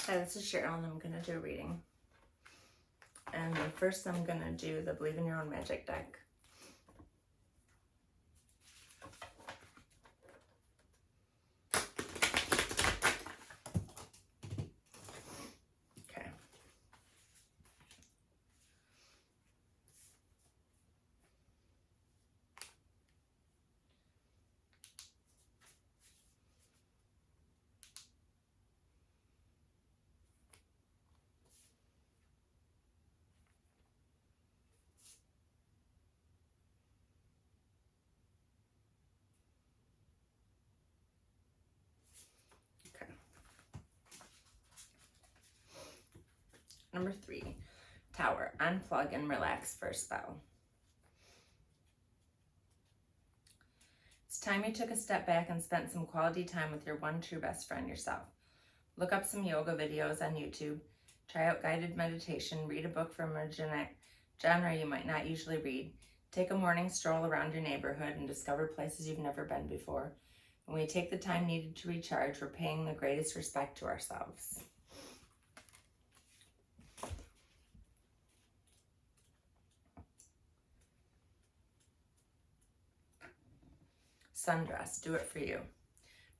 Hi, this is Cheryl, and I'm going to do a reading. And first I'm going to do the Believe in Your Own Magic deck. Okay. Okay. Number 3, Tower. Unplug and relax for a spell. It's time you took a step back and spent some quality time with your one true best friend, yourself. Look up some yoga videos on YouTube, try out guided meditation, read a book from a genre you might not usually read, take a morning stroll around your neighborhood and discover places you've never been before. When we take the time needed to recharge, we're paying the greatest respect to ourselves. Sundress, do it for you.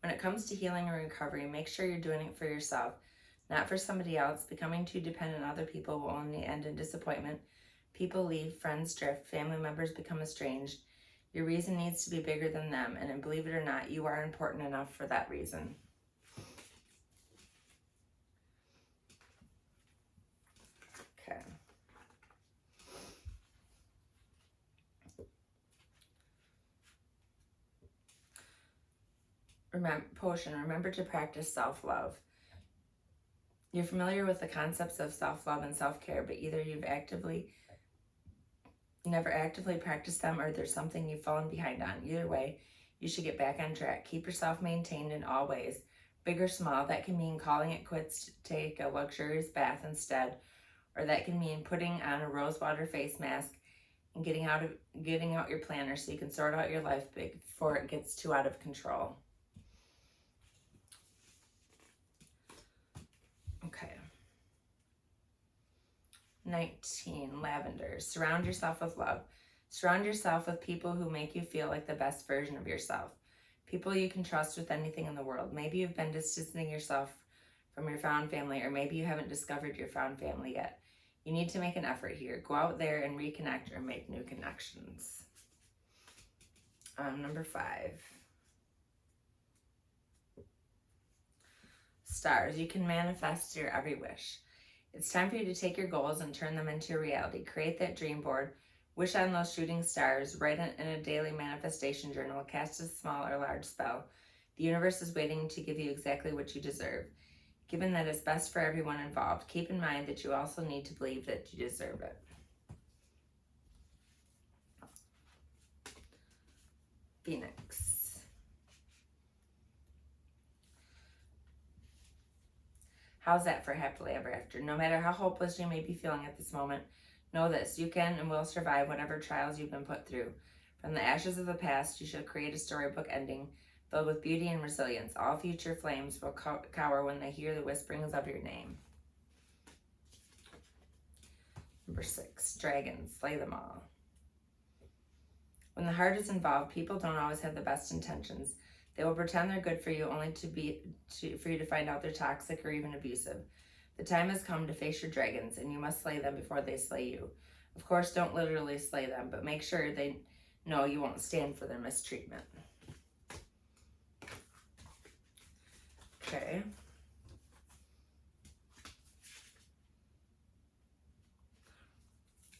When it comes to healing and recovery, make sure you're doing it for yourself, not for somebody else. Becoming too dependent on other people will only end in disappointment. People leave, friends drift, family members become estranged. Your reason needs to be bigger than them, and believe it or not, you are important enough for that reason. Okay. Remember to practice self-love. You're familiar with the concepts of self-love and self-care, but either you've never actively practiced them, or there's something you've fallen behind on. Either way, you should get back on track. Keep yourself maintained in all ways, big or small. That can mean calling it quits to take a luxurious bath instead, or that can mean putting on a rosewater face mask and getting out your planner so you can sort out your life before it gets too out of control. Okay. 19, Lavender. Surround yourself with love. Surround yourself with people who make you feel like the best version of yourself. People you can trust with anything in the world. Maybe you've been distancing yourself from your found family, or maybe you haven't discovered your found family yet. You need to make an effort here. Go out there and reconnect or make new connections. Number 5. Stars. You can manifest your every wish. It's time for you to take your goals and turn them into a reality. Create that dream board. Wish on those shooting stars. Write in a daily manifestation journal. Cast a small or large spell. The universe is waiting to give you exactly what you deserve. Given that it's best for everyone involved, keep in mind that you also need to believe that you deserve it. Phoenix. How's that for happily ever after? No matter how hopeless you may be feeling at this moment, know this: you can and will survive whatever trials you've been put through. From the ashes of the past, you shall create a storybook ending filled with beauty and resilience. All future flames will cower when they hear the whisperings of your name. Number 6, Dragons. Slay them all. When the heart is involved, people don't always have the best intentions. They will pretend they're good for you only for you to find out they're toxic or even abusive. The time has come to face your dragons, and you must slay them before they slay you. Of course, don't literally slay them, but make sure they know you won't stand for their mistreatment. Okay.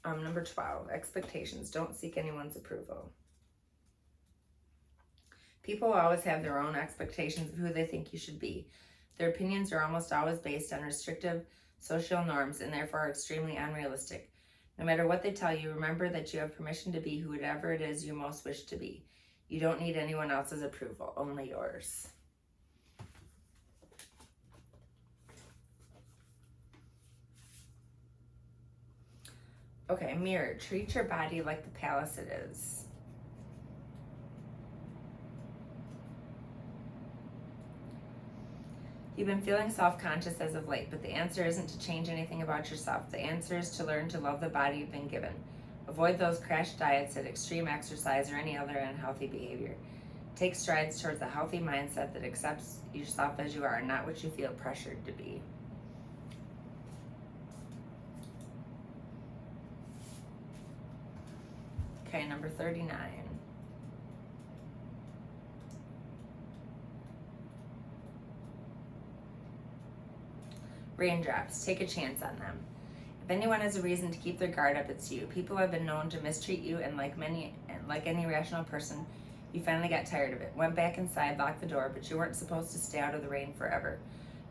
Number 12, Expectations. Don't seek anyone's approval. People always have their own expectations of who they think you should be. Their opinions are almost always based on restrictive social norms and therefore are extremely unrealistic. No matter what they tell you, remember that you have permission to be whoever it is you most wish to be. You don't need anyone else's approval, only yours. Okay, Mirror. Treat your body like the palace it is. You've been feeling self-conscious as of late, but the answer isn't to change anything about yourself. The answer is to learn to love the body you've been given. Avoid those crash diets and extreme exercise or any other unhealthy behavior. Take strides towards a healthy mindset that accepts yourself as you are, not what you feel pressured to be. Okay, number 39. Raindrops, take a chance on them. If anyone has a reason to keep their guard up, it's you. People have been known to mistreat you, and like any rational person, you finally got tired of it. Went back inside, locked the door, but you weren't supposed to stay out of the rain forever.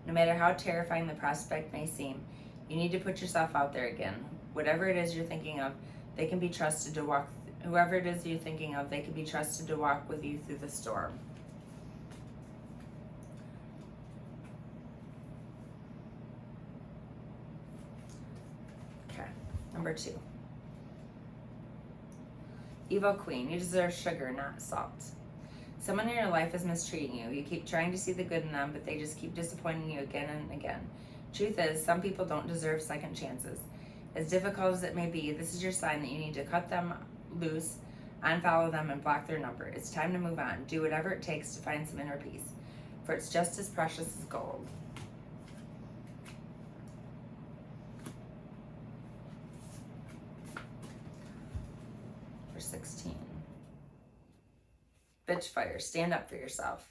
No matter how terrifying the prospect may seem, you need to put yourself out there again. Whatever it is you're thinking of, they can be trusted to walk. Whoever it is you're thinking of, they can be trusted to walk with you through the storm. Okay, number 2. Evil Queen, you deserve sugar, not salt. Someone in your life is mistreating you. You keep trying to see the good in them, but they just keep disappointing you again and again. Truth is, some people don't deserve second chances. As difficult as it may be, this is your sign that you need to cut them loose, unfollow them, and block their number. It's time to move on. Do whatever it takes to find some inner peace, for it's just as precious as gold. For 16. Bitch fire, stand up for yourself.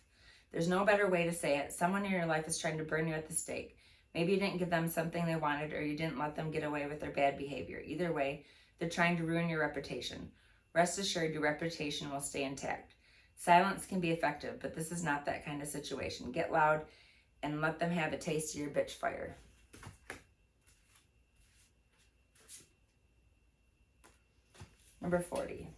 There's no better way to say it. Someone in your life is trying to burn you at the stake. Maybe you didn't give them something they wanted, or you didn't let them get away with their bad behavior. Either way, they're trying to ruin your reputation. Rest assured, your reputation will stay intact. Silence can be effective, but this is not that kind of situation. Get loud and let them have a taste of your bitch fire. Number 40.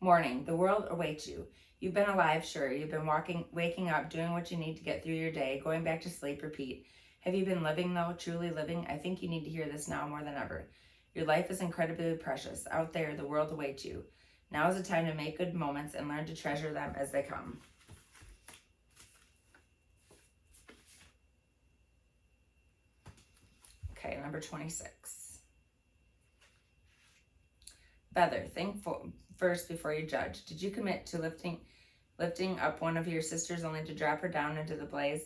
Morning, the world awaits you. You've been alive, sure. You've been waking up, doing what you need to get through your day, going back to sleep, repeat. Have you been living though, truly living? I think you need to hear this now more than ever. Your life is incredibly precious. Out there, the world awaits you. Now is the time to make good moments and learn to treasure them as they come. Okay, number 26. Feather, think first before you judge. Did you commit to lifting up one of your sisters only to drop her down into the blaze?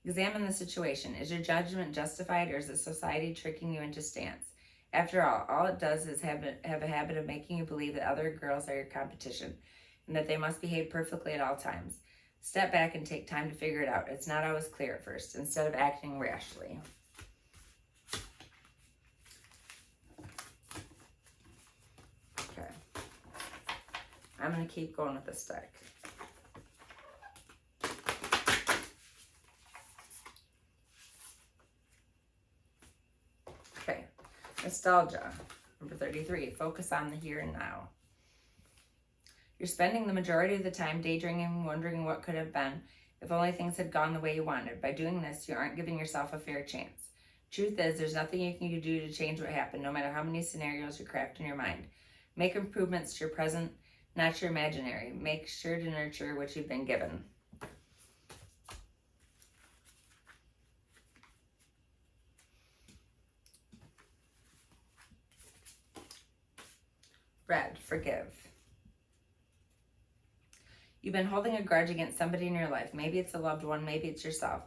Examine the situation. Is your judgment justified, or is it society tricking you into stance? After all it does is have a habit of making you believe that other girls are your competition and that they must behave perfectly at all times. Step back and take time to figure it out. It's not always clear at first, instead of acting rashly. Okay. I'm going to keep going with this deck. Okay. Nostalgia. Number 33. Focus on the here and now. You're spending the majority of the time daydreaming, wondering what could have been if only things had gone the way you wanted. By doing this, you aren't giving yourself a fair chance. Truth is, there's nothing you can do to change what happened, no matter how many scenarios you craft in your mind. Make improvements to your present, not your imaginary. Make sure to nurture what you've been given. Red, forgive. You've been holding a grudge against somebody in your life. Maybe it's a loved one, maybe it's yourself.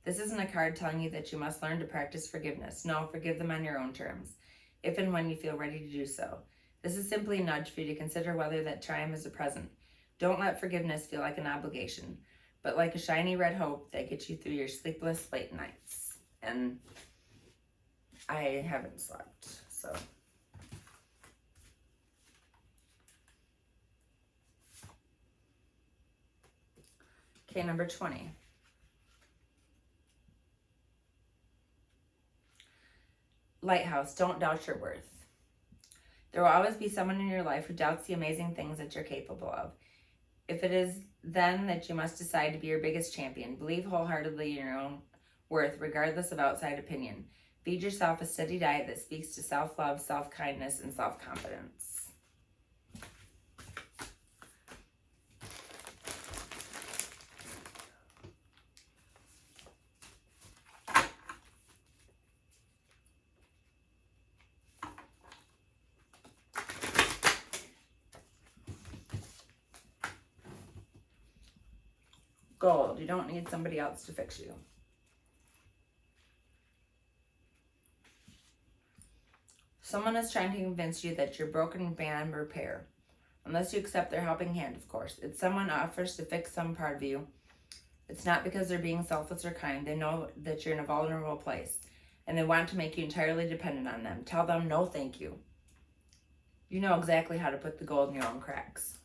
This isn't a card telling you that you must learn to practice forgiveness. No, forgive them on your own terms, if and when you feel ready to do so. This is simply a nudge for you to consider whether that time is a present. Don't let forgiveness feel like an obligation, but like a shiny red hope that gets you through your sleepless late nights. And I haven't slept, so... Okay, number 20. Lighthouse, don't doubt your worth. There will always be someone in your life who doubts the amazing things that you're capable of. If it is then that you must decide to be your biggest champion, believe wholeheartedly in your own worth, regardless of outside opinion. Feed yourself a steady diet that speaks to self-love, self-kindness, and self-confidence. Gold. You don't need somebody else to fix you. Someone is trying to convince you that you're broken beyond repair. Unless you accept their helping hand, of course. It's someone offers to fix some part of you. It's not because they're being selfless or kind. They know that you're in a vulnerable place, and they want to make you entirely dependent on them. Tell them no thank you. You know exactly how to put the gold in your own cracks.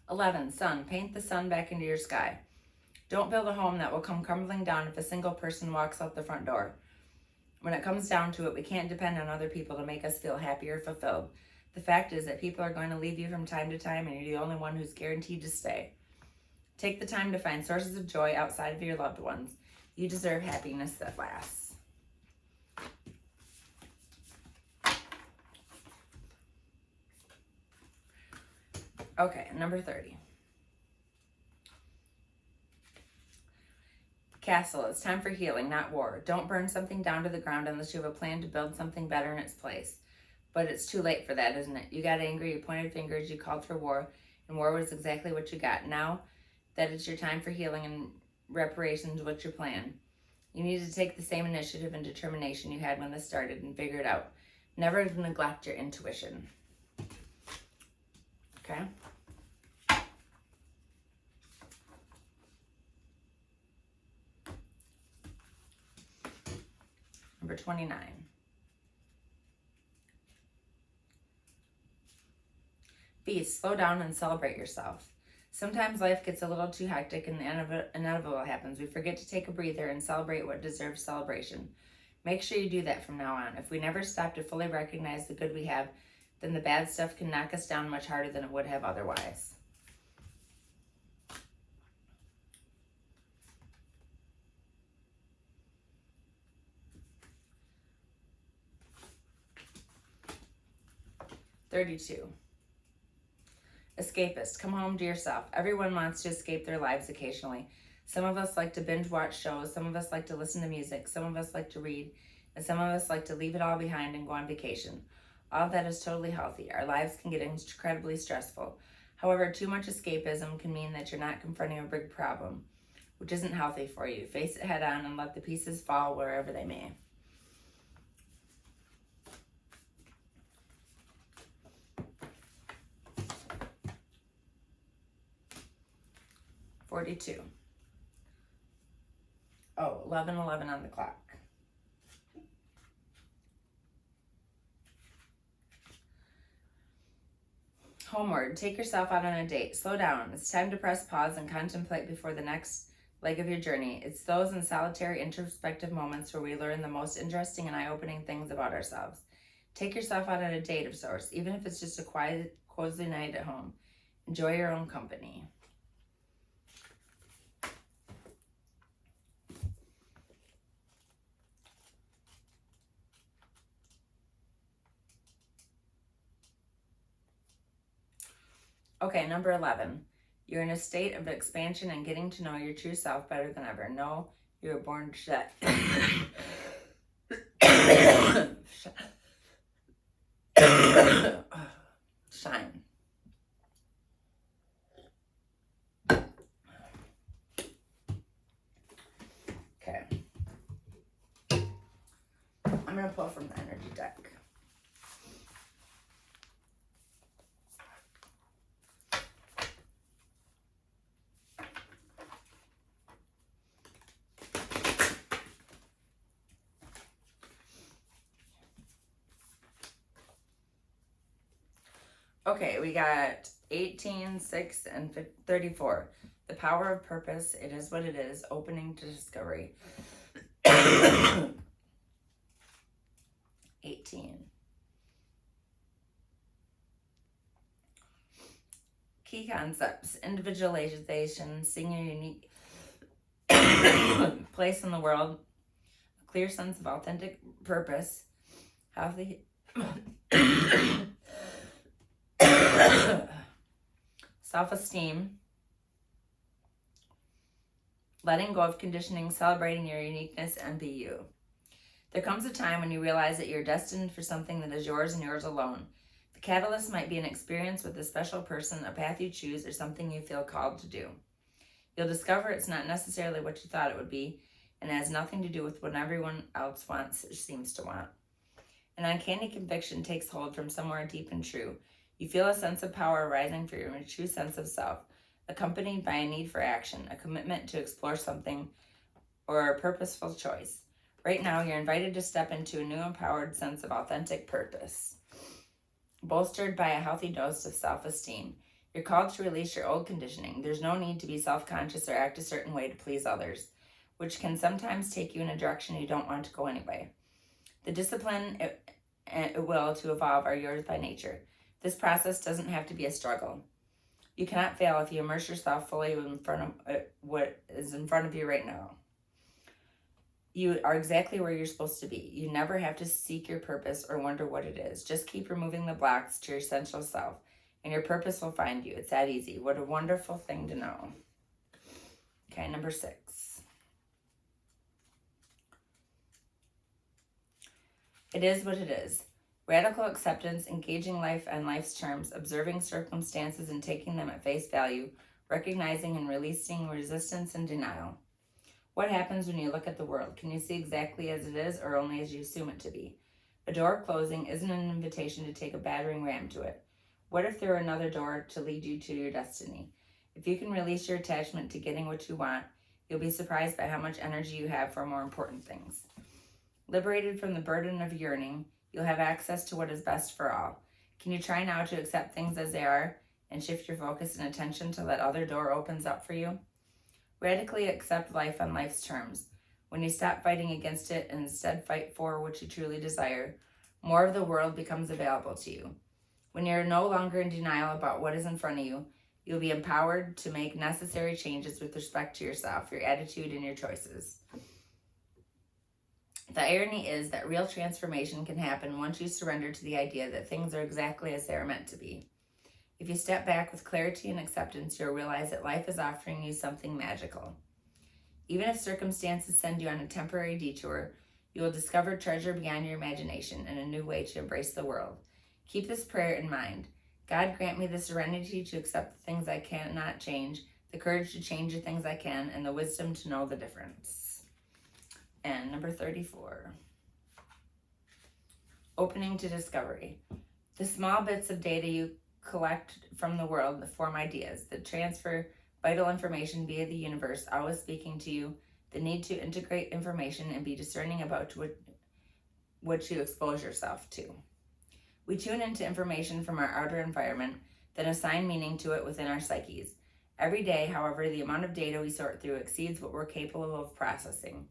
$11, sun. Paint the sun back into your sky. Don't build a home that will come crumbling down if a single person walks out the front door. When it comes down to it, we can't depend on other people to make us feel happy or fulfilled. The fact is that people are going to leave you from time to time, and you're the only one who's guaranteed to stay. Take the time to find sources of joy outside of your loved ones. You deserve happiness that lasts. Okay, number 30. Castle, it's time for healing, not war. Don't burn something down to the ground unless you have a plan to build something better in its place. But it's too late for that, isn't it? You got angry, you pointed fingers, you called for war, and war was exactly what you got. Now that it's your time for healing and reparations, what's your plan? You need to take the same initiative and determination you had when this started and figure it out. Never neglect your intuition. Okay? Number 29. Beast, slow down and celebrate yourself. Sometimes life gets a little too hectic and the inevitable happens. We forget to take a breather and celebrate what deserves celebration. Make sure you do that from now on. If we never stop to fully recognize the good we have, then the bad stuff can knock us down much harder than it would have otherwise. $32. Escapist, come home to yourself. Everyone wants to escape their lives occasionally. Some of us like to binge watch shows, some of us like to listen to music, some of us like to read, and some of us like to leave it all behind and go on vacation. All of that is totally healthy. Our lives can get incredibly stressful. However, too much escapism can mean that you're not confronting a big problem, which isn't healthy for you. Face it head on and let the pieces fall wherever they may. $42. Oh, 11:11 on the clock. Homeward, take yourself out on a date. Slow down. It's time to press pause and contemplate before the next leg of your journey. It's those in solitary, introspective moments where we learn the most interesting and eye-opening things about ourselves. Take yourself out on a date of sorts, even if it's just a quiet, cozy night at home. Enjoy your own company. Okay, number 11. You're in a state of expansion and getting to know your true self better than ever. No, you were born to shine. Shine. Okay. I'm going to pull from the energy deck. Okay, we got 18, 6, and 34. The power of purpose. It is what it is. Opening to discovery. 18. Key concepts. Individualization. Seeing your unique place in the world. A clear sense of authentic purpose. Healthy. Self-esteem, letting go of conditioning, celebrating your uniqueness, and be you. There comes a time when you realize that you're destined for something that is yours and yours alone. The catalyst might be an experience with a special person, a path you choose, or something you feel called to do. You'll discover it's not necessarily what you thought it would be, and it has nothing to do with what everyone else wants or seems to want. An uncanny conviction takes hold from somewhere deep and true. You feel a sense of power rising for your true sense of self, accompanied by a need for action, a commitment to explore something, or a purposeful choice. Right now, you're invited to step into a new empowered sense of authentic purpose, bolstered by a healthy dose of self-esteem. You're called to release your old conditioning. There's no need to be self-conscious or act a certain way to please others, which can sometimes take you in a direction you don't want to go anyway. The discipline it will to evolve are yours by nature. This process doesn't have to be a struggle. You cannot fail if you immerse yourself fully in front of what is in front of you right now. You are exactly where you're supposed to be. You never have to seek your purpose or wonder what it is. Just keep removing the blocks to your essential self, and your purpose will find you. It's that easy. What a wonderful thing to know. Okay, number 6. It is what it is. Radical acceptance, engaging life on life's terms, observing circumstances and taking them at face value, recognizing and releasing resistance and denial. What happens when you look at the world? Can you see exactly as it is or only as you assume it to be? A door closing isn't an invitation to take a battering ram to it. What if there were another door to lead you to your destiny? If you can release your attachment to getting what you want, you'll be surprised by how much energy you have for more important things. Liberated from the burden of yearning, you'll have access to what is best for all. Can you try now to accept things as they are and shift your focus and attention till that other door opens up for you? Radically accept life on life's terms. When you stop fighting against it and instead fight for what you truly desire, more of the world becomes available to you. When you're no longer in denial about what is in front of you, you'll be empowered to make necessary changes with respect to yourself, your attitude, and your choices. The irony is that real transformation can happen once you surrender to the idea that things are exactly as they are meant to be. If you step back with clarity and acceptance, you'll realize that life is offering you something magical. Even if circumstances send you on a temporary detour, you will discover treasure beyond your imagination and a new way to embrace the world. Keep this prayer in mind. God, grant me the serenity to accept the things I cannot change, the courage to change the things I can, and the wisdom to know the difference. And number 34. Opening to discovery. The small bits of data you collect from the world that form ideas, that transfer vital information via the universe, always speaking to you, the need to integrate information and be discerning about what you expose yourself to. We tune into information from our outer environment, then assign meaning to it within our psyches. Every day, however, the amount of data we sort through exceeds what we're capable of processing,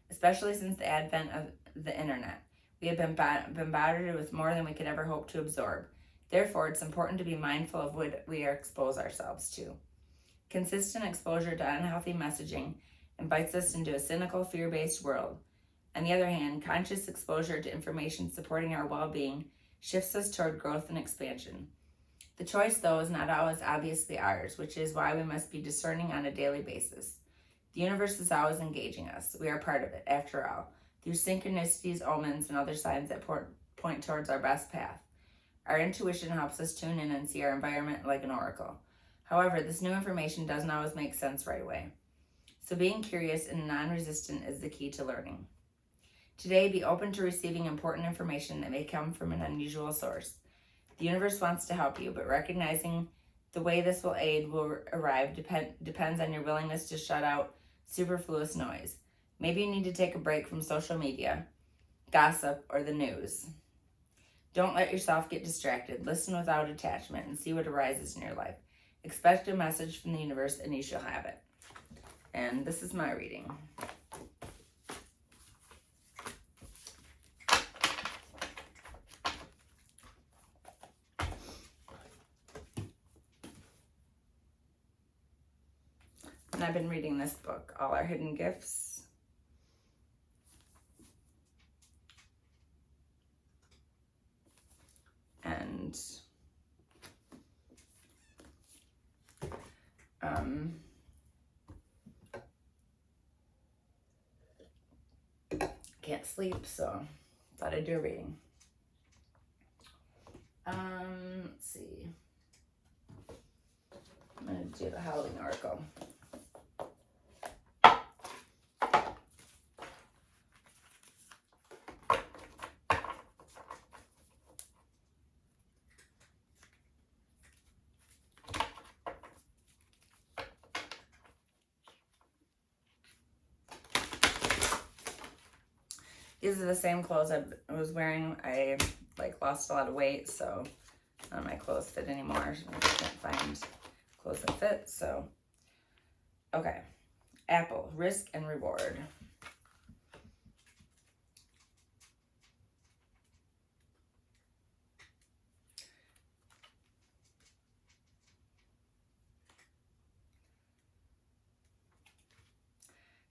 especially since the advent of the internet. We have been bombarded with more than we could ever hope to absorb. Therefore, it's important to be mindful of what we expose ourselves to. Consistent exposure to unhealthy messaging invites us into a cynical, fear-based world. On the other hand, conscious exposure to information supporting our well-being shifts us toward growth and expansion. The choice, though, is not always obviously ours, which is why we must be discerning on a daily basis. The universe is always engaging us. We are part of it, after all, through synchronicities, omens, and other signs that point towards our best path. Our intuition helps us tune in and see our environment like an oracle. However, this new information doesn't always make sense right away. So being curious and non-resistant is the key to learning. Today, be open to receiving important information that may come from an unusual source. The universe wants to help you, but recognizing the way this will aid will arrive depends on your willingness to shut out superfluous noise. Maybe you need to take a break from social media, gossip, or the news. Don't let yourself get distracted. Listen without attachment and see what arises in your life. Expect a message from the universe and you shall have it. And this is my reading. And I've been reading this book, All Our Hidden Gifts. And can't sleep, so thought I'd do a reading. Let's see. I'm going to do the Howling Oracle. These are the same clothes I was wearing. I lost a lot of weight, so none of my clothes fit anymore. I can't find clothes that fit, so. Okay. Apple, risk and reward.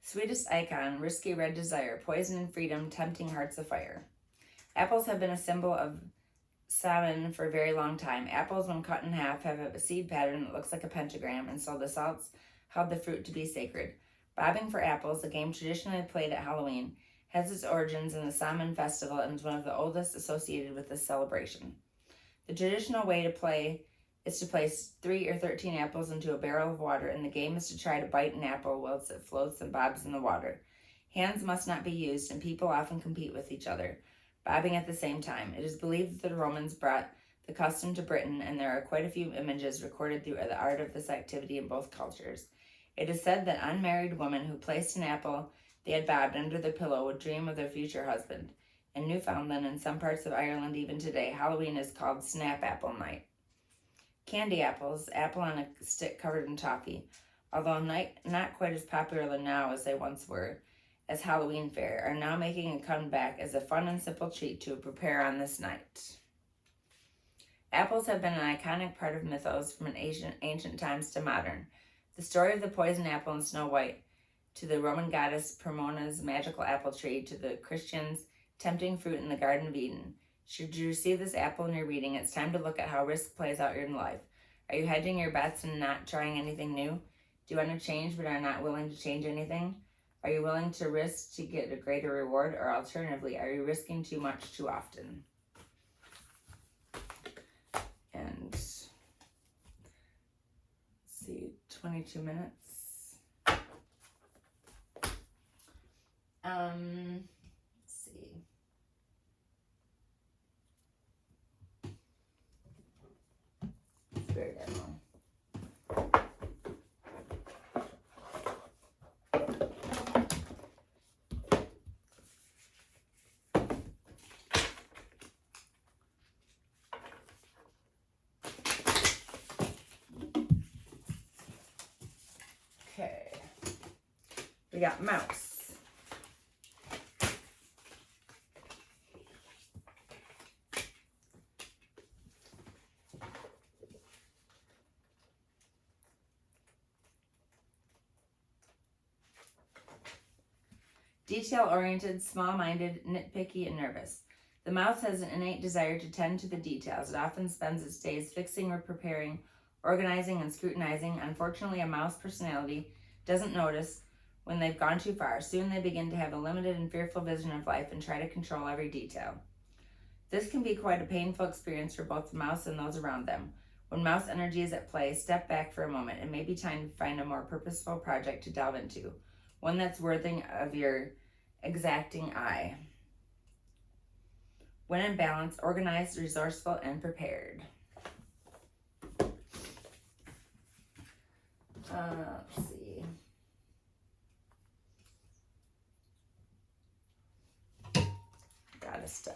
Sweetest icon, risky red desire, poison and freedom, tempting hearts of fire. Apples have been a symbol of Samhain for a very long time. Apples, when cut in half, have a seed pattern that looks like a pentagram, and so the Celts held the fruit to be sacred. Bobbing for apples, a game traditionally played at Halloween, has its origins in the Samhain festival and is one of the oldest associated with this celebration. The traditional way to play is to place 3 or 13 apples into a barrel of water, and the game is to try to bite an apple whilst it floats and bobs in the water. Hands must not be used, and people often compete with each other, bobbing at the same time. It is believed that the Romans brought the custom to Britain, and there are quite a few images recorded through the art of this activity in both cultures. It is said that unmarried women who placed an apple they had bobbed under their pillow would dream of their future husband. In Newfoundland and some parts of Ireland even today, Halloween is called Snap Apple Night. Candy apples, apple on a stick covered in toffee, although not quite as popular now as they once were, as Halloween fare, are now making a comeback as a fun and simple treat to prepare on this night. Apples have been an iconic part of mythos from ancient times to modern. The story of the poison apple and Snow White, to the Roman goddess Pomona's magical apple tree, to the Christians' tempting fruit in the Garden of Eden. Should you receive this apple in your reading, it's time to look at how risk plays out in life. Are you hedging your bets and not trying anything new? Do you want to change but are not willing to change anything? Are you willing to risk to get a greater reward? Or alternatively, are you risking too much too often? And let's see, 22 minutes. Let's see. Very long. Okay. We got mouse. Detail-oriented, small-minded, nitpicky, and nervous. The mouse has an innate desire to tend to the details. It often spends its days fixing or preparing, organizing, and scrutinizing. Unfortunately, a mouse personality doesn't notice when they've gone too far. Soon they begin to have a limited and fearful vision of life and try to control every detail. This can be quite a painful experience for both the mouse and those around them. When mouse energy is at play, step back for a moment. It may be time to find a more purposeful project to delve into, one that's worthy of your exacting eye. When in balance, organized, resourceful, and prepared. Let's see. Got a stick.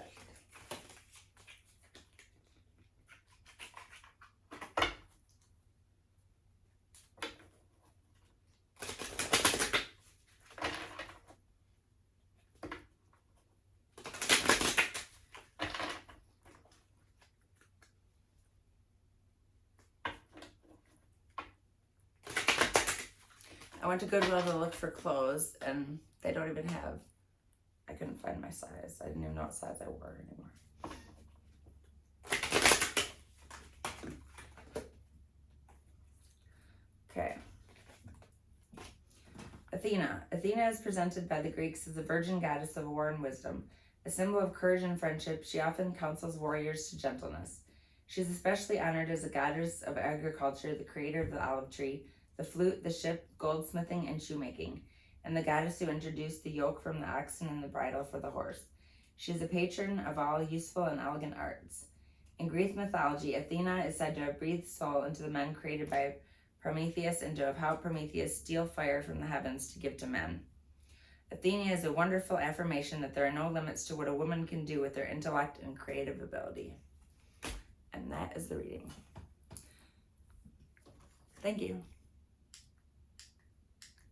I went to Goodwill to look for clothes, and they don't even have, I couldn't find my size. I didn't even know what size I wore anymore. Okay. Athena. Athena is presented by the Greeks as a virgin goddess of war and wisdom. A symbol of courage and friendship, she often counsels warriors to gentleness. She is especially honored as a goddess of agriculture, the creator of the olive tree, the flute, the ship, goldsmithing, and shoemaking, and the goddess who introduced the yoke from the oxen and the bridle for the horse. She is a patron of all useful and elegant arts. In Greek mythology, Athena is said to have breathed soul into the men created by Prometheus and to have helped Prometheus steal fire from the heavens to give to men. Athena is a wonderful affirmation that there are no limits to what a woman can do with her intellect and creative ability. And that is the reading. Thank you.